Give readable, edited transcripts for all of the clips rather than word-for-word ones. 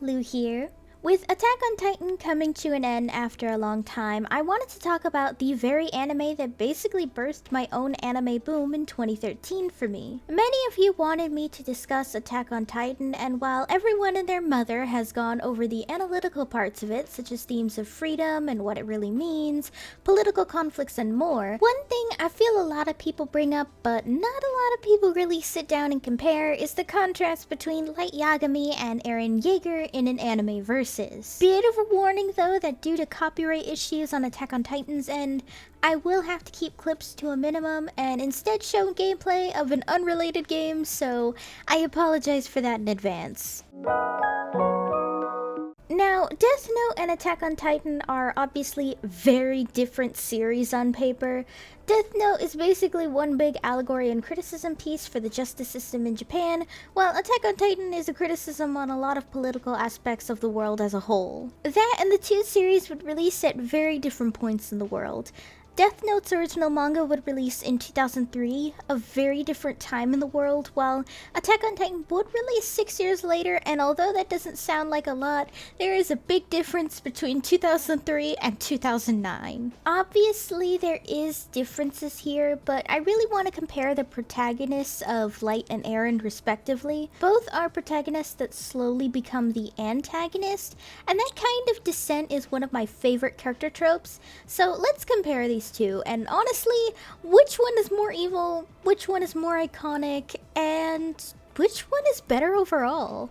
Lou here. With Attack on Titan coming to an end after a long time, I wanted to talk about the very anime that basically birthed my own anime boom in 2013 for me. Many of you wanted me to discuss Attack on Titan, and while everyone and their mother has gone over the analytical parts of it, such as themes of freedom and what it really means, political conflicts and more, one thing I feel a lot of people bring up, but not a lot of people really sit down and compare, is the contrast between Light Yagami and Eren Yeager in an anime versus. Bit of a warning though that due to copyright issues on Attack on Titan's end, I will have to keep clips to a minimum and instead show gameplay of an unrelated game, so I apologize for that in advance. Now, Death Note and Attack on Titan are obviously very different series on paper. Death Note is basically one big allegory and criticism piece for the justice system in Japan, while Attack on Titan is a criticism on a lot of political aspects of the world as a whole. That and the two series would release at very different points in the world. Death Note's original manga would release in 2003, a very different time in the world, while Attack on Titan would release 6 years later, and although that doesn't sound like a lot, there is a big difference between 2003 and 2009. Obviously, there is differences here, but I really want to compare the protagonists of Light and Eren respectively. Both are protagonists that slowly become the antagonist, and that kind of descent is one of my favorite character tropes, so let's compare these two, and honestly, which one is more evil, which one is more iconic, and which one is better overall?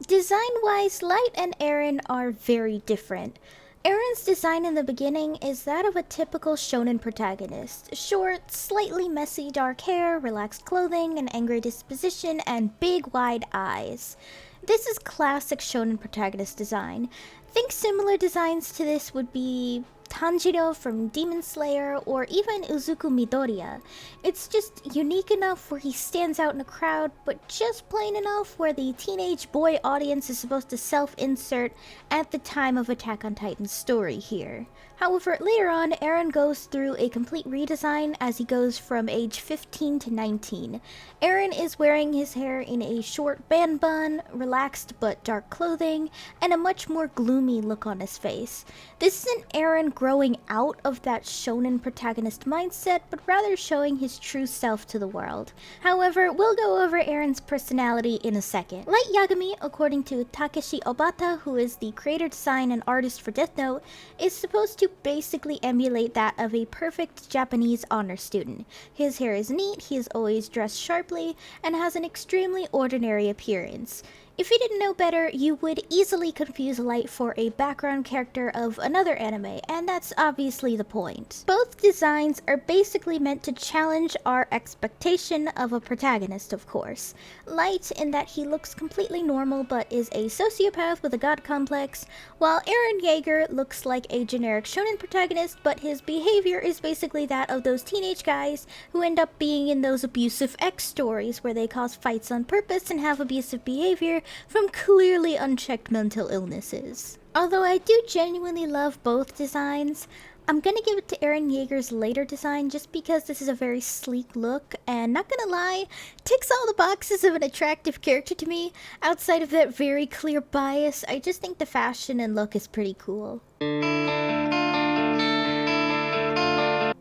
Design-wise, Light and Eren are very different. Eren's design in the beginning is that of a typical shonen protagonist. Short, slightly messy dark hair, relaxed clothing, an angry disposition, and big wide eyes. This is classic shonen protagonist design. Think similar designs to this would be Tanjiro from Demon Slayer or even Uzuku Midoriya. It's just unique enough where he stands out in a crowd, but just plain enough where the teenage boy audience is supposed to self-insert at the time of Attack on Titan's story here. However, later on, Eren goes through a complete redesign as he goes from age 15 to 19. Eren is wearing his hair in a short band bun, relaxed but dark clothing, and a much more gloomy look on his face. This isn't Eren growing out of that shonen protagonist mindset, but rather showing his true self to the world. However, we'll go over Eren's personality in a second. Light Yagami, according to Takeshi Obata, who is the creator, design, and artist for Death Note, is supposed to basically emulate that of a perfect Japanese honor student. His hair is neat, he is always dressed sharply, and has an extremely ordinary appearance. If you didn't know better, you would easily confuse Light for a background character of another anime, and that's obviously the point. Both designs are basically meant to challenge our expectation of a protagonist, of course. Light in that he looks completely normal but is a sociopath with a god complex, while Eren Yeager looks like a generic shonen protagonist, but his behavior is basically that of those teenage guys who end up being in those abusive ex stories where they cause fights on purpose and have abusive behavior from clearly unchecked mental illnesses. Although I do genuinely love both designs, I'm gonna give it to Eren Yeager's later design just because this is a very sleek look, and not gonna lie, ticks all the boxes of an attractive character to me. Outside of that very clear bias, I just think the fashion and look is pretty cool.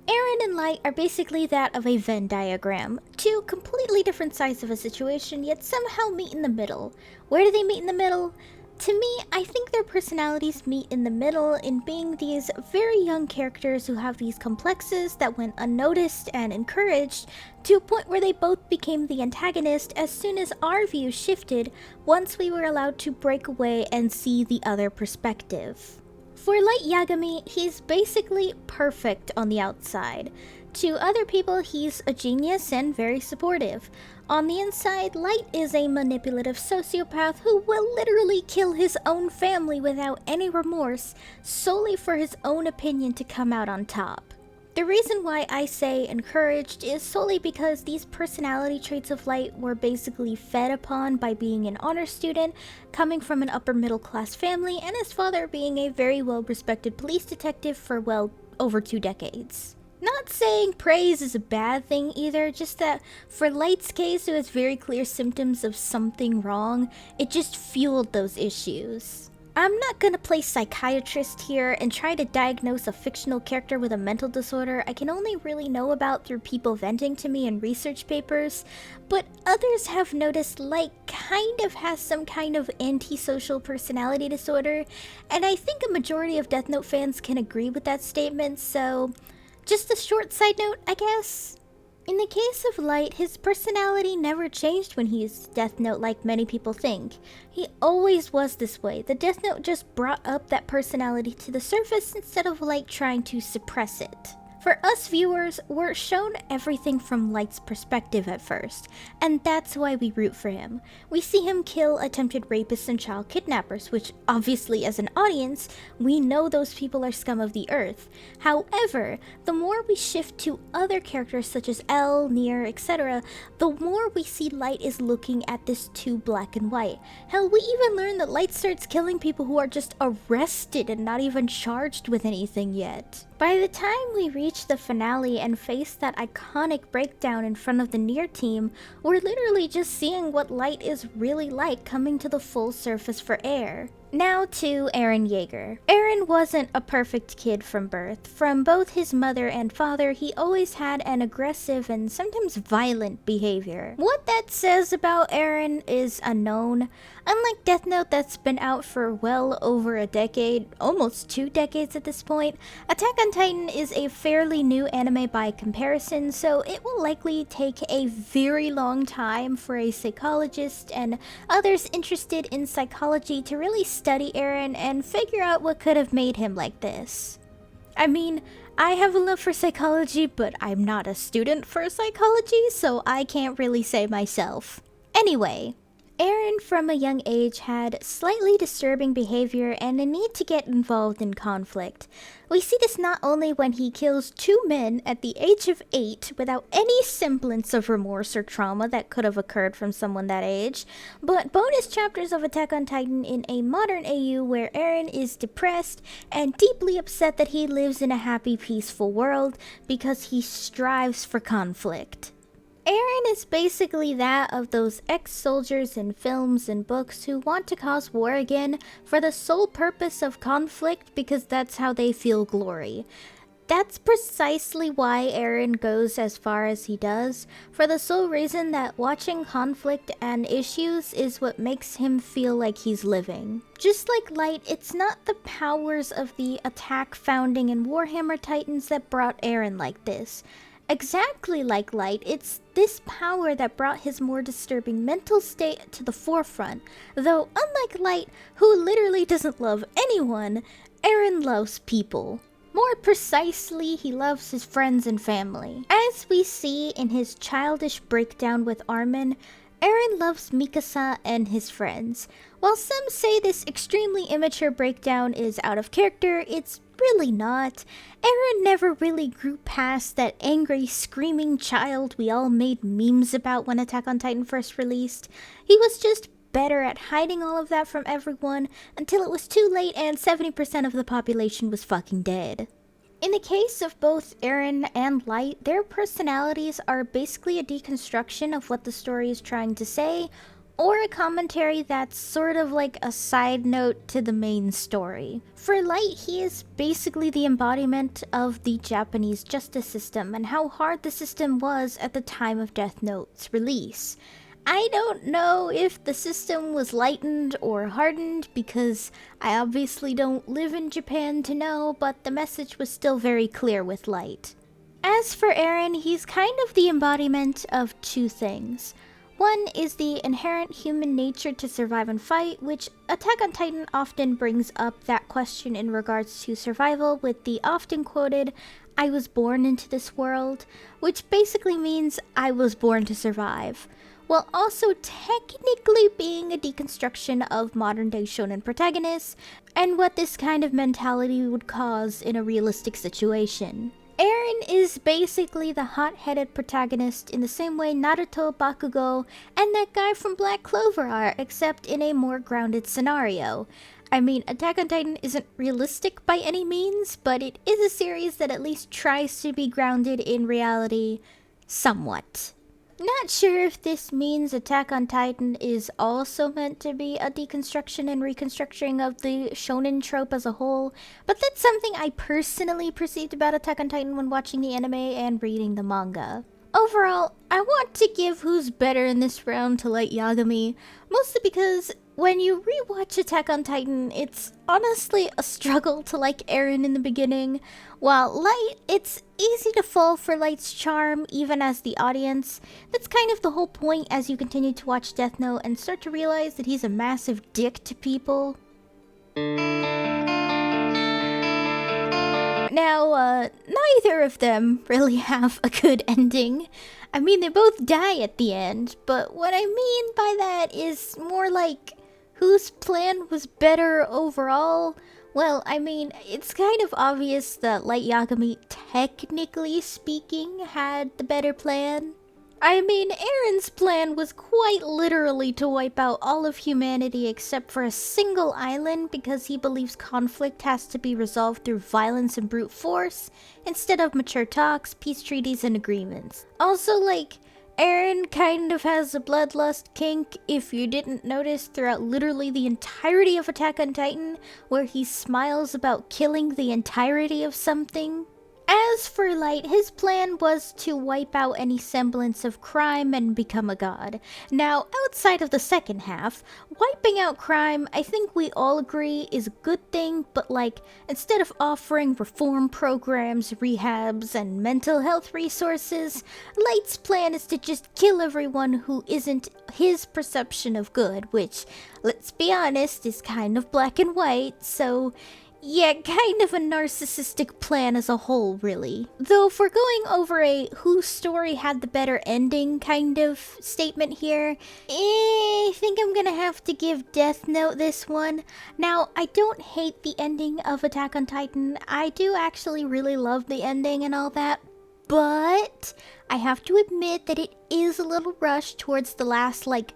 Eren and Light are basically that of a Venn diagram. Two completely different sides of a situation, yet somehow meet in the middle. Where do they meet in the middle? To me, I think their personalities meet in the middle in being these very young characters who have these complexes that went unnoticed and encouraged to a point where they both became the antagonist as soon as our view shifted once we were allowed to break away and see the other perspective. For Light Yagami, he's basically perfect on the outside. To other people, he's a genius and very supportive. On the inside, Light is a manipulative sociopath who will literally kill his own family without any remorse, solely for his own opinion to come out on top. The reason why I say encouraged is solely because these personality traits of Light were basically fed upon by being an honor student, coming from an upper middle class family, and his father being a very well respected police detective for, well, over 2 decades. Not saying praise is a bad thing either, just that for Light's case, it was very clear symptoms of something wrong. It just fueled those issues. I'm not gonna play psychiatrist here and try to diagnose a fictional character with a mental disorder I can only really know about through people venting to me in research papers, but others have noticed Light kind of has some kind of antisocial personality disorder, and I think a majority of Death Note fans can agree with that statement, so just a short side note, I guess. In the case of Light, his personality never changed when he used Death Note like many people think. He always was this way. The Death Note just brought up that personality to the surface instead of Light trying to suppress it. For us viewers, we're shown everything from Light's perspective at first, and that's why we root for him. We see him kill attempted rapists and child kidnappers, which obviously as an audience, we know those people are scum of the earth. However, the more we shift to other characters such as L, Nier, etc., the more we see Light is looking at this too black and white. Hell, we even learn that Light starts killing people who are just arrested and not even charged with anything yet. By the time we reach the finale and face that iconic breakdown in front of the Nier team, we're literally just seeing what Light is really like coming to the full surface for Air. Now to Eren Yeager. Eren wasn't a perfect kid from birth. From both his mother and father, he always had an aggressive and sometimes violent behavior. What that says about Eren is unknown. Unlike Death Note that's been out for well over a decade, almost 2 decades at this point, Attack on Titan is a fairly new anime by comparison, so it will likely take a very long time for a psychologist and others interested in psychology to really study Eren and figure out what could have made him like this. I mean, I have a love for psychology, but I'm not a student for psychology, so I can't really say myself. Anyway, Eren from a young age had slightly disturbing behavior and a need to get involved in conflict. We see this not only when he kills 2 men at the age of 8 without any semblance of remorse or trauma that could have occurred from someone that age, but bonus chapters of Attack on Titan in a modern AU where Eren is depressed and deeply upset that he lives in a happy, peaceful world because he strives for conflict. Eren is basically that of those ex-soldiers in films and books who want to cause war again for the sole purpose of conflict because that's how they feel glory. That's precisely why Eren goes as far as he does, for the sole reason that watching conflict and issues is what makes him feel like he's living. Just like Light, it's not the powers of the Attack, Founding, and Warhammer Titans that brought Eren like this. Exactly like Light, it's this power that brought his more disturbing mental state to the forefront, though unlike Light, who literally doesn't love anyone, Eren loves people. More precisely, he loves his friends and family. As we see in his childish breakdown with Armin, Eren loves Mikasa and his friends. While some say this extremely immature breakdown is out of character, it's really not. Eren never really grew past that angry, screaming child we all made memes about when Attack on Titan first released. He was just better at hiding all of that from everyone until it was too late and 70% of the population was fucking dead. In the case of both Eren and Light, their personalities are basically a deconstruction of what the story is trying to say, or a commentary that's sort of like a side note to the main story. For Light, he is basically the embodiment of the Japanese justice system and how hard the system was at the time of Death Note's release. I don't know if the system was lightened or hardened because I obviously don't live in Japan to know, but the message was still very clear with Light. As for Eren, he's kind of the embodiment of 2 things. One is the inherent human nature to survive and fight, which Attack on Titan often brings up that question in regards to survival with the often quoted, "I was born into this world," which basically means I was born to survive, while also technically being a deconstruction of modern-day shonen protagonists and what this kind of mentality would cause in a realistic situation. Eren is basically the hot-headed protagonist in the same way Naruto, Bakugo, and that guy from Black Clover are, except in a more grounded scenario. I mean, Attack on Titan isn't realistic by any means, but it is a series that at least tries to be grounded in reality somewhat. Not sure if this means Attack on Titan is also meant to be a deconstruction and reconstructing of the shonen trope as a whole, but that's something I personally perceived about Attack on Titan when watching the anime and reading the manga. Overall, I want to give who's better in this round to Light Yagami, mostly because when you rewatch Attack on Titan, it's honestly a struggle to like Eren in the beginning. While Light, it's easy to fall for Light's charm, even as the audience. That's kind of the whole point as you continue to watch Death Note and start to realize that he's a massive dick to people. Now, neither of them really have a good ending. I mean, they both die at the end, but what I mean by that is more like whose plan was better overall. Well, I mean, it's kind of obvious that Light Yagami, technically speaking, had the better plan. I mean, Eren's plan was quite literally to wipe out all of humanity except for a single island because he believes conflict has to be resolved through violence and brute force instead of mature talks, peace treaties, and agreements. Also, like, Eren kind of has a bloodlust kink, if you didn't notice, throughout literally the entirety of Attack on Titan, where he smiles about killing the entirety of something. As for Light, his plan was to wipe out any semblance of crime and become a god. Now, outside of the second half, wiping out crime, I think we all agree, is a good thing, but like, instead of offering reform programs, rehabs, and mental health resources, Light's plan is to just kill everyone who isn't his perception of good, which, let's be honest, is kind of black and white, so yeah, kind of a narcissistic plan as a whole, really. Though if we're going over a whose story had the better ending kind of statement here, I think I'm gonna have to give Death Note this one. Now, I don't hate the ending of Attack on Titan. I do actually really love the ending and all that, but I have to admit that it is a little rushed towards the last, like,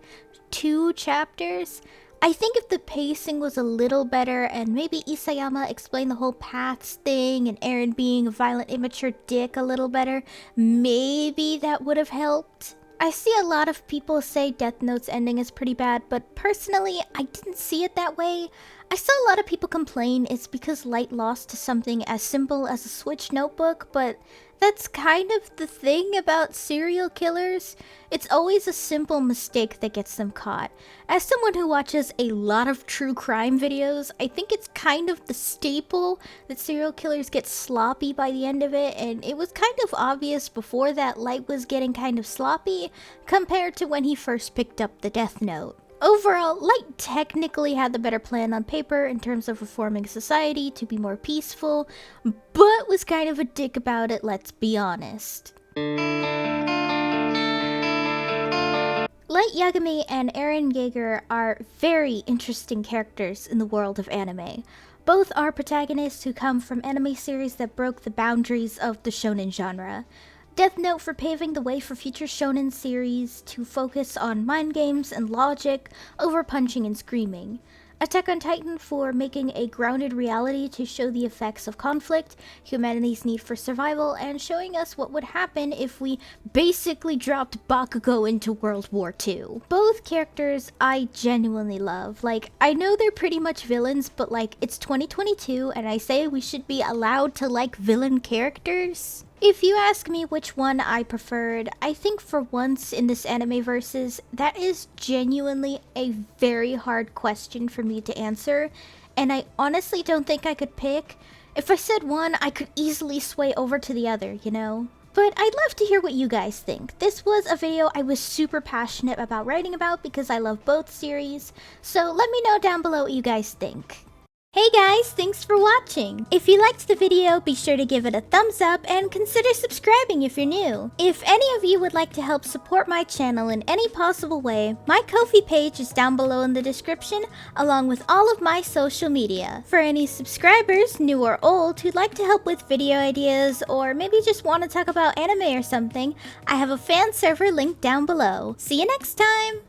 2 chapters. I think if the pacing was a little better and maybe Isayama explained the whole paths thing and Eren being a violent, immature dick a little better, maybe that would have helped. I see a lot of people say Death Note's ending is pretty bad, but personally, I didn't see it that way. I saw a lot of people complain it's because Light lost to something as simple as a Switch notebook, but that's kind of the thing about serial killers. It's always a simple mistake that gets them caught. As someone who watches a lot of true crime videos, I think it's kind of the staple that serial killers get sloppy by the end of it, and it was kind of obvious before that Light was getting kind of sloppy compared to when he first picked up the Death Note. Overall, Light technically had the better plan on paper in terms of reforming society to be more peaceful, but was kind of a dick about it, let's be honest. Light Yagami and Eren Yeager are very interesting characters in the world of anime. Both are protagonists who come from anime series that broke the boundaries of the shonen genre. Death Note for paving the way for future shonen series to focus on mind games and logic over punching and screaming. Attack on Titan for making a grounded reality to show the effects of conflict, humanity's need for survival, and showing us what would happen if we basically dropped Bakugo into World War II. Both characters I genuinely love. Like, I know they're pretty much villains, but like, it's 2022 and I say we should be allowed to like villain characters. If you ask me which one I preferred, I think for once in this anime versus, that is genuinely a very hard question for me to answer, and I honestly don't think I could pick. If I said one, I could easily sway over to the other, you know? But I'd love to hear what you guys think. This was a video I was super passionate about writing about because I love both series, so let me know down below what you guys think. Hey guys, thanks for watching! If you liked the video, be sure to give it a thumbs up and consider subscribing if you're new. If any of you would like to help support my channel in any possible way, my Ko-fi page is down below in the description, along with all of my social media. For any subscribers, new or old, who'd like to help with video ideas, or maybe just want to talk about anime or something, I have a fan server linked down below. See you next time!